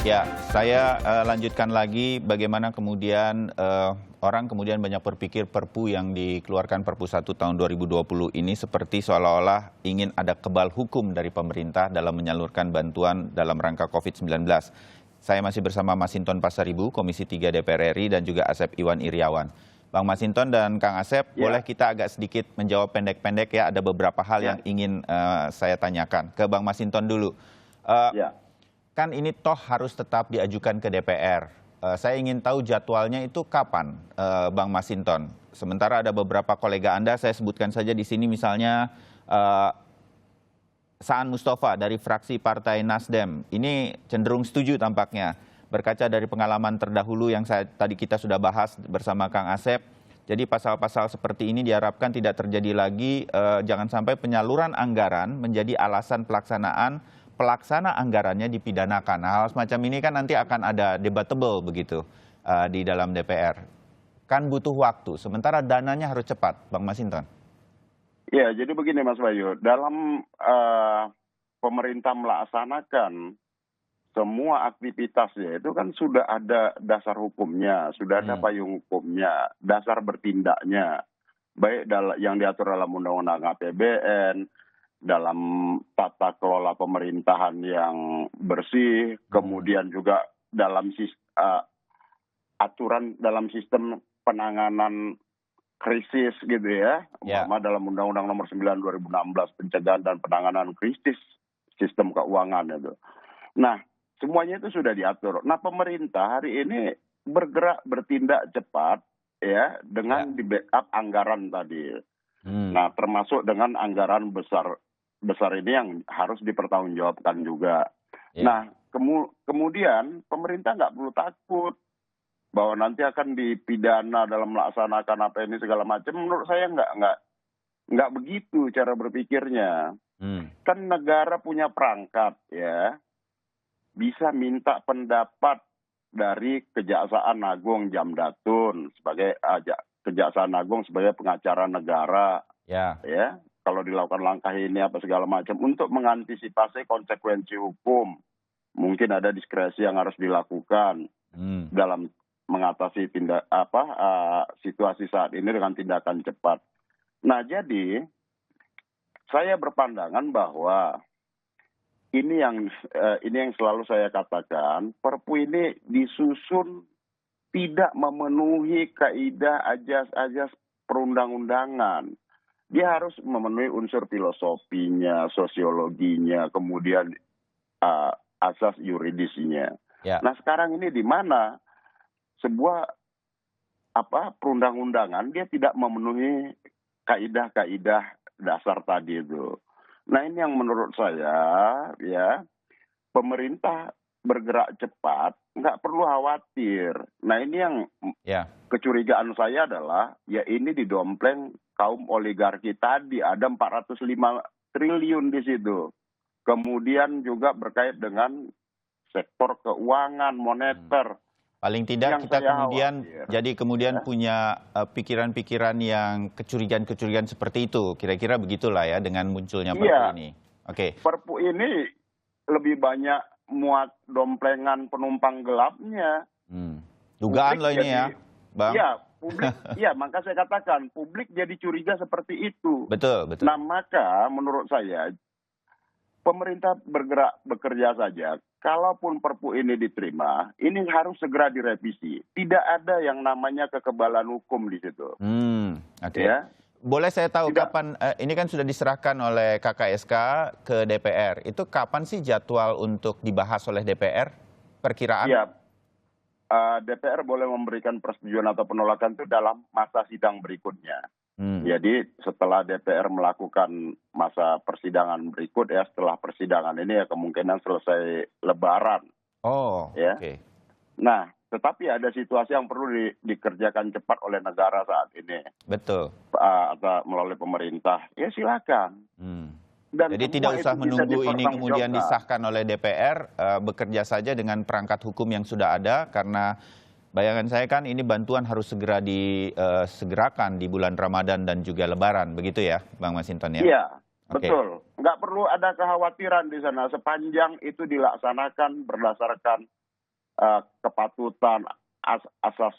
Ya, saya lanjutkan lagi bagaimana kemudian orang kemudian banyak berpikir Perpu yang dikeluarkan Perpu 1 tahun 2020 ini seperti seolah-olah ingin ada kebal hukum dari pemerintah dalam menyalurkan bantuan dalam rangka COVID-19. Saya masih bersama Masinton Pasaribu, Komisi 3 DPR RI, dan juga Asep Iwan Iriawan. Bang Masinton dan Kang Asep, boleh kita agak sedikit menjawab pendek-pendek ya, ada beberapa hal yang ingin saya tanyakan. Ke Bang Masinton dulu. Kan ini toh harus tetap diajukan ke DPR. Saya ingin tahu jadwalnya itu kapan, Bang Masinton. Sementara ada beberapa kolega Anda, saya sebutkan saja di sini misalnya Saan Mustafa dari fraksi Partai Nasdem. Ini cenderung setuju tampaknya. Berkaca dari pengalaman terdahulu yang tadi kita sudah bahas bersama Kang Asep. Jadi pasal-pasal seperti ini diharapkan tidak terjadi lagi, jangan sampai penyaluran anggaran menjadi alasan pelaksana anggarannya dipidanakan. Nah, hal semacam ini kan nanti akan ada debatable begitu di dalam DPR. Kan butuh waktu, sementara dananya harus cepat, Bang Masinton. Ya, jadi begini Mas Bayu, dalam pemerintah melaksanakan semua aktivitasnya itu kan sudah ada dasar hukumnya, sudah ada payung hukumnya, dasar bertindaknya, baik yang diatur dalam Undang-Undang APBN, dalam tata kelola pemerintahan yang bersih, kemudian juga dalam aturan dalam sistem penanganan krisis gitu ya, umpama dalam Undang-Undang Nomor 9 2016 pencegahan dan penanganan krisis sistem keuangan itu. Nah, semuanya itu sudah diatur. Nah, pemerintah hari ini bertindak cepat ya dengan di backup anggaran tadi. Nah, termasuk dengan anggaran besar ini yang harus dipertanggungjawabkan juga. Nah, kemudian pemerintah nggak perlu takut bahwa nanti akan dipidana dalam melaksanakan apa ini segala macam. Menurut saya nggak begitu cara berpikirnya. Kan negara punya perangkat ya, bisa minta pendapat dari Kejaksaan Agung Jamdatun sebagai Kejaksaan Agung sebagai pengacara negara ya. Kalau dilakukan langkah ini apa segala macam untuk mengantisipasi konsekuensi hukum, mungkin ada diskresi yang harus dilakukan dalam mengatasi situasi saat ini dengan tindakan cepat. Nah, jadi saya berpandangan bahwa ini yang selalu saya katakan, Perpu ini disusun tidak memenuhi kaidah ajas-ajas perundang-undangan. Dia harus memenuhi unsur filosofinya, sosiologinya, kemudian asas yuridisnya. Nah, sekarang ini di mana sebuah perundang-undangan dia tidak memenuhi kaidah-kaidah dasar tadi itu. Nah, ini yang menurut saya ya pemerintah bergerak cepat, nggak perlu khawatir. Nah, ini yang kecurigaan saya adalah ya ini didompleng kaum oligarki tadi, ada 405 triliun di situ. Kemudian juga berkait dengan sektor keuangan, moneter. Paling tidak kita kemudian punya pikiran-pikiran yang kecurigaan-kecurigaan seperti itu. Kira-kira begitulah ya dengan munculnya Perpu ini. Perpu ini lebih banyak muat domplengan penumpang gelapnya. Dugaan loh ini ya, Bang. Publik, maka saya katakan publik jadi curiga seperti itu. Betul. Nah, maka menurut saya pemerintah bekerja saja. Kalaupun Perpu ini diterima, ini harus segera direvisi. Tidak ada yang namanya kekebalan hukum di situ. Boleh saya tahu kapan, ini kan sudah diserahkan oleh KKSK ke DPR. Itu kapan sih jadwal untuk dibahas oleh DPR? Perkiraan? DPR boleh memberikan persetujuan atau penolakan itu dalam masa sidang berikutnya. Jadi setelah DPR melakukan masa persidangan berikut ya, setelah persidangan ini ya kemungkinan selesai Lebaran. Nah, tetapi ada situasi yang perlu dikerjakan cepat oleh negara saat ini. Betul. Atau melalui pemerintah. Ya silakan. Dan jadi tidak usah menunggu ini kemudian disahkan oleh DPR, bekerja saja dengan perangkat hukum yang sudah ada, karena bayangan saya kan ini bantuan harus segera disegerakan di bulan Ramadan dan juga Lebaran, begitu ya Bang Masinton ya? Iya, betul. Nggak perlu ada kekhawatiran di sana, sepanjang itu dilaksanakan berdasarkan kepatutan asas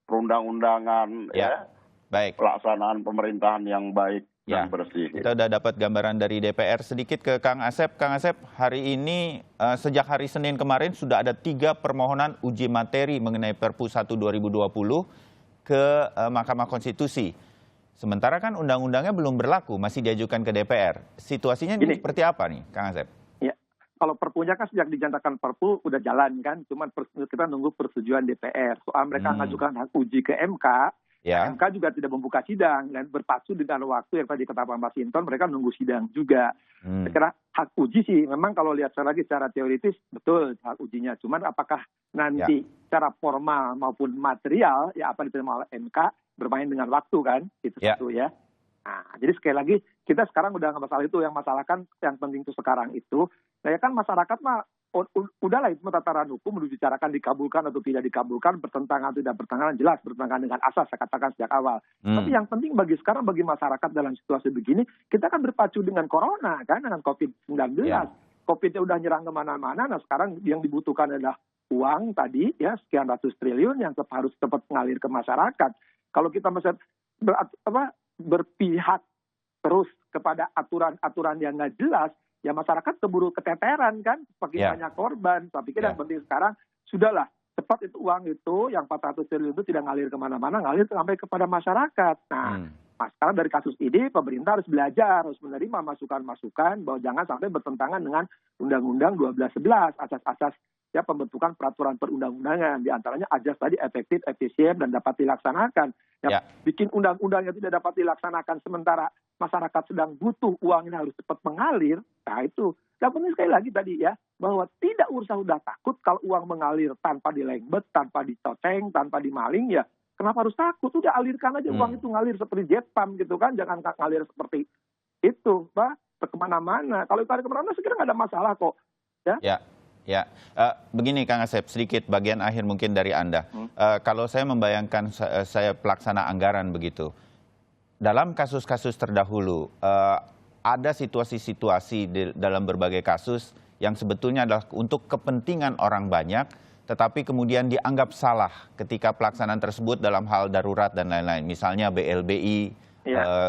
perundang-undangan, ya, baik. Pelaksanaan pemerintahan yang baik dan bersih. Kita udah dapat gambaran dari DPR. Sedikit ke Kang Asep. Kang Asep, hari ini sejak hari Senin kemarin sudah ada 3 permohonan uji materi mengenai Perpu 1 2020 ke Mahkamah Konstitusi. Sementara kan undang-undangnya belum berlaku, masih diajukan ke DPR. Situasinya ini seperti apa nih, Kang Asep? Ya, kalau perpunya kan sejak dinyatakan Perpu udah jalan kan, cuman kita nunggu persetujuan DPR. Soal mereka mengajukan hak uji ke MK, MK juga tidak membuka sidang dan berpacu dengan waktu yang tadi kata Pak Masinton, mereka nunggu sidang juga. Saya kira hak uji sih, memang kalau lihat lagi secara teoritis betul hak ujinya. Cuman apakah nanti secara formal maupun material, ya apa diterima oleh MK, bermain dengan waktu kan, itu satu ya. Nah, jadi sekali lagi kita sekarang udah nggak masalah itu, yang masalah kan yang penting itu sekarang itu, nah ya kan masyarakat mah udahlah itu tataran hukum dibicarakan dikabulkan atau tidak dikabulkan, bertentangan atau tidak bertentangan, jelas bertentangan dengan asas saya katakan sejak awal. Tapi yang penting bagi sekarang bagi masyarakat dalam situasi begini, kita kan berpacu dengan corona kan, dengan COVID-19. COVID-nya udah nyerang kemana-mana, nah sekarang yang dibutuhkan adalah uang tadi ya sekian ratus triliun yang harus cepat mengalir ke masyarakat. Kalau kita masih berpihak terus kepada aturan-aturan yang nggak jelas, ya masyarakat keburu keteteran kan, semakin banyak korban. Tapi yang penting sekarang sudahlah cepat itu uang itu yang 400 triliun itu tidak ngalir kemana-mana, ngalir sampai kepada masyarakat. Nah, sekarang dari kasus ini pemerintah harus belajar, harus menerima masukan-masukan bahwa jangan sampai bertentangan dengan Undang-Undang 1211, asas-asas ya pembentukan peraturan perundang-undangan, di antaranya ajas tadi efektif, efisien dan dapat dilaksanakan. Bikin undang-undangnya tidak dapat dilaksanakan sementara masyarakat sedang butuh uang ini harus cepat mengalir. Nah itu. Yang penting sekali lagi tadi ya bahwa tidak usah udah takut kalau uang mengalir tanpa dilengbet, tanpa dicoceng, tanpa dimaling ya. Kenapa harus takut? Udah alirkan aja uang itu ngalir seperti jet pump gitu kan, jangan ngalir seperti itu, kemana-mana. Kalau itu kemana-mana segera nggak ada masalah kok. Ya, begini Kang Asep, sedikit bagian akhir mungkin dari Anda. Kalau saya membayangkan saya pelaksana anggaran begitu, dalam kasus-kasus terdahulu, ada situasi-situasi dalam berbagai kasus yang sebetulnya adalah untuk kepentingan orang banyak, tetapi kemudian dianggap salah ketika pelaksanaan tersebut dalam hal darurat dan lain-lain. Misalnya BLBI,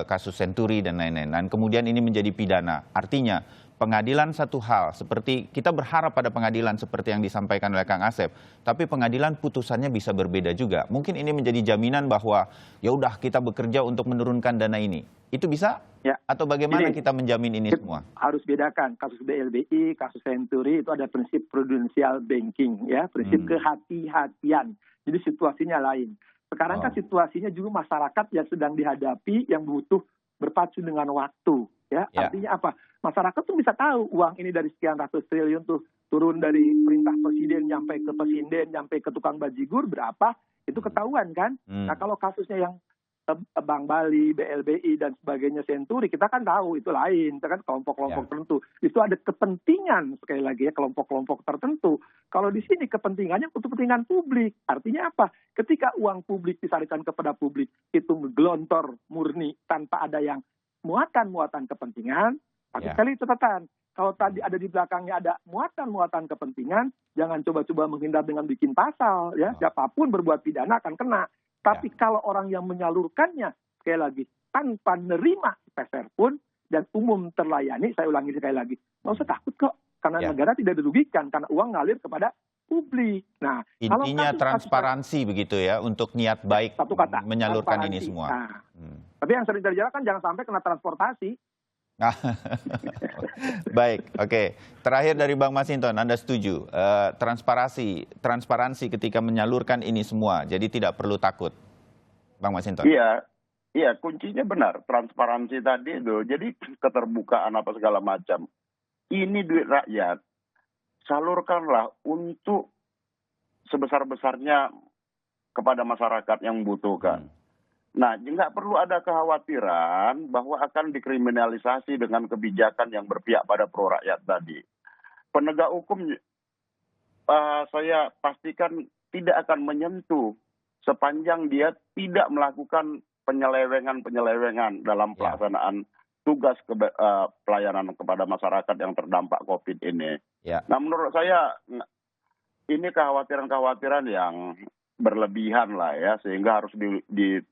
kasus Senturi dan lain-lain. Dan kemudian ini menjadi pidana. Artinya, pengadilan satu hal, seperti kita berharap pada pengadilan seperti yang disampaikan oleh Kang Asep, tapi pengadilan putusannya bisa berbeda juga. Mungkin ini menjadi jaminan bahwa ya udah kita bekerja untuk menurunkan dana ini. Itu bisa? Atau bagaimana kita menjamin ini semua? Harus bedakan kasus BLBI, kasus Senturi itu ada prinsip prudential banking ya, prinsip kehati-hatian. Jadi situasinya lain. Sekarang kan situasinya juga masyarakat yang sedang dihadapi yang butuh berpacu dengan waktu. Artinya apa? Masyarakat tuh bisa tahu uang ini dari sekian ratus triliun tuh turun dari perintah presiden sampai ke presiden, sampai ke tukang bajigur berapa, itu ketahuan kan? Nah kalau kasusnya yang Bank Bali, BLBI dan sebagainya Senturi, kita kan tahu itu lain, itu kan kelompok-kelompok tertentu. Itu ada kepentingan sekali lagi ya kelompok-kelompok tertentu. Kalau di sini kepentingannya untuk kepentingan publik. Artinya apa? Ketika uang publik disarikan kepada publik itu gelontor murni tanpa ada yang muatan-muatan kepentingan, tapi sekali catatan, kalau tadi ada di belakangnya ada muatan-muatan kepentingan, jangan coba-coba menghindar dengan bikin pasal, ya siapapun berbuat pidana akan kena. Tapi kalau orang yang menyalurkannya, sekali lagi, tanpa nerima peser pun dan umum terlayani, saya ulangi sekali lagi, nggak usah takut kok, karena negara tidak dirugikan, karena uang ngalir kepada publik. Nah, intinya transparansi begitu ya, untuk niat baik satu kata, menyalurkan ini semua. Nah, tapi yang sering terjadi kan jangan sampai kena transportasi. Baik, oke. Terakhir dari Bang Masinton, Anda setuju transparansi ketika menyalurkan ini semua, jadi tidak perlu takut, Bang Masinton? Iya, kuncinya benar, transparansi tadi itu. Jadi keterbukaan apa segala macam. Ini duit rakyat, salurkanlah untuk sebesar-besarnya kepada masyarakat yang membutuhkan. Nah, nggak perlu ada kekhawatiran bahwa akan dikriminalisasi dengan kebijakan yang berpihak pada pro rakyat tadi. Penegak hukum saya pastikan tidak akan menyentuh sepanjang dia tidak melakukan penyelewengan dalam pelaksanaan tugas pelayanan kepada masyarakat yang terdampak COVID ini. Nah, menurut saya ini kekhawatiran-kekhawatiran yang berlebihan lah ya, sehingga harus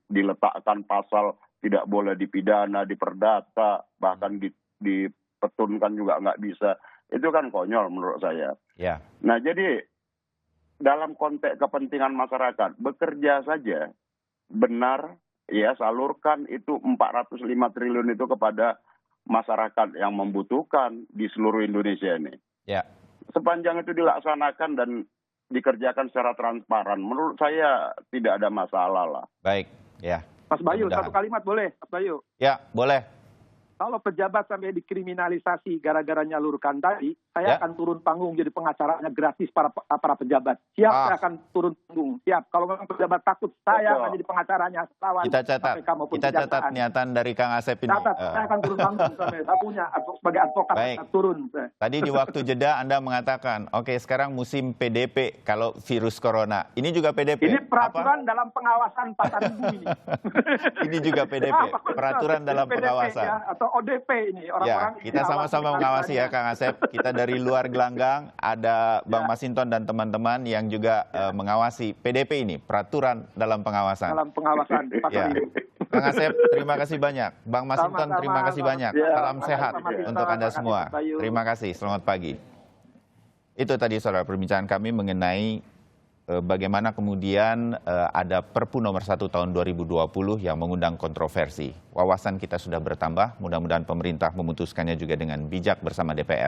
diletakkan pasal tidak boleh dipidana, diperdata, bahkan dipetunkan juga nggak bisa. Itu kan konyol menurut saya. Ya. Nah, jadi dalam konteks kepentingan masyarakat, bekerja saja benar, ya, salurkan itu 405 triliun itu kepada masyarakat yang membutuhkan di seluruh Indonesia ini. Ya. Sepanjang itu dilaksanakan dan dikerjakan secara transparan, menurut saya tidak ada masalah lah. Baik, ya. Mas Bayu, satu kalimat boleh, Mas Bayu? Ya, boleh. Kalau pejabat sampai dikriminalisasi gara-gara nyalurkan tadi, saya akan turun panggung jadi pengacaranya gratis para pejabat. Siap, saya akan turun panggung. Siap. Kalau memang pejabat takut, saya akan jadi pengacaranya. Kita catat niatan dari Kang Asep ini. Saya akan turun panggung. Saya punya sebagai advokat. Baik. Saya turun. Tadi di waktu jeda Anda mengatakan, oke, sekarang musim PDP kalau virus corona. Ini juga PDP. Ini peraturan dalam pengawasan pasar ibu ini. Ini juga PDP. Peraturan dalam pengawasan. Ya, atau ODP ini. Ya, kita sama-sama mengawasi ya Kang Asep. Kita dari luar gelanggang, ada Bang Masinton dan teman-teman yang juga mengawasi PDP ini, peraturan dalam pengawasan. Dalam pengawasan pasar ibu. Kang Asep, terima kasih banyak. Bang Masinton, terima kasih banyak. Salam sehat untuk Anda semua. Terima kasih, selamat pagi. Itu tadi saudara perbincangan kami mengenai bagaimana kemudian ada Perpu nomor 1 tahun 2020 yang mengundang kontroversi. Wawasan kita sudah bertambah, mudah-mudahan pemerintah memutuskannya juga dengan bijak bersama DPR.